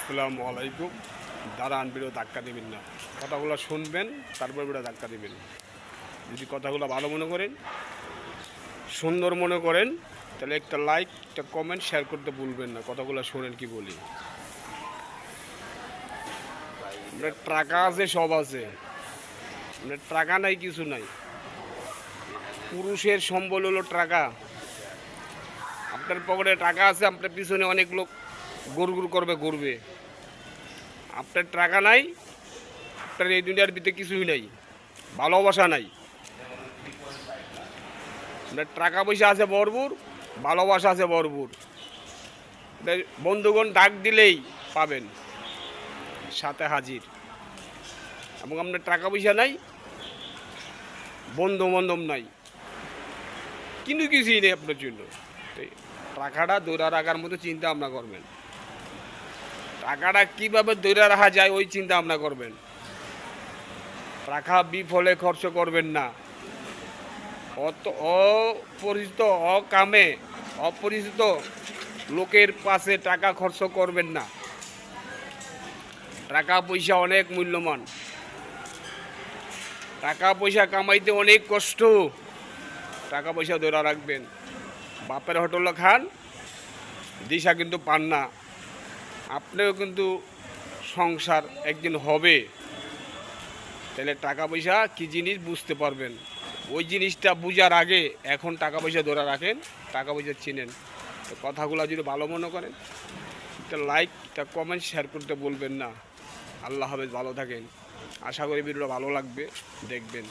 আসসালামু আলাইকুম। দাঁড়ান, ভিডিও ধাক্কা দেবেন না, কথাগুলো শুনবেন, তারপর ভিডিও ধাক্কা দেবেন। যদি কথাগুলো ভালো মনে করেন, সুন্দর মনে করেন, তাহলে একটা লাইক, একটা কমেন্ট, শেয়ার করতে ভুলবেন না। কথাগুলো শোনেন কি বলি। আপনার টাকা আছে, সব আছে, আপনার টাকা নাই কিছু নাই। পুরুষের সম্বল হলো টাকা। আপনার পকেটে টাকা আছে, আপনার পিছনে অনেক লোক গুড় করবে, ঘুরবে। আপনার টাকা নাই, আপনার এই দুনিয়ার ভিতরে কিছুই নাই, ভালোবাসা নাই। আপনার টাকা পয়সা আছে ভরপুর, ভালোবাসা আছে ভরপুর। বন্ধুগণ ডাক দিলেই পাবেন, সাথে হাজির। এবং আপনার টাকা পয়সা নাই, বন্ধু বান্ধব নাই, কিন্তু কিছুই নেই আপনার জন্য। টাকাটা ধরে রাখার মতো চিন্তা ভাবনা করবেন। টাকাটা কীভাবে ধরে রাখা যায় ওই চিন্তা ভাবনা করবেন। টাকা বিফলে খরচ করবেন না। অপরিচিত, অকামে, অপরিচিত লোকের পাশে টাকা খরচ করবেন না। টাকা পয়সা অনেক মূল্যবান। টাকা পয়সা কামাইতে অনেক কষ্ট। টাকা পয়সা ধরে রাখবেন। বাপের হোটেলে খান, দিশা কিন্তু পান না। আপনিও কিন্তু সংসার একদিন হবে, তাহলে টাকা পয়সা কী জিনিস বুঝতে পারবেন। ওই জিনিসটা বুঝার আগে এখন টাকা পয়সা ধরে রাখেন, টাকা পয়সা চিনেন। তো কথাগুলো যদি ভালো মনে করেন, একটা লাইক, একটা কমেন্ট, শেয়ার করতে বলবেন না। আল্লাহ হাফেজ, ভালো থাকেন। আশা করি ভিডিওটা ভালো লাগবে, দেখবেন।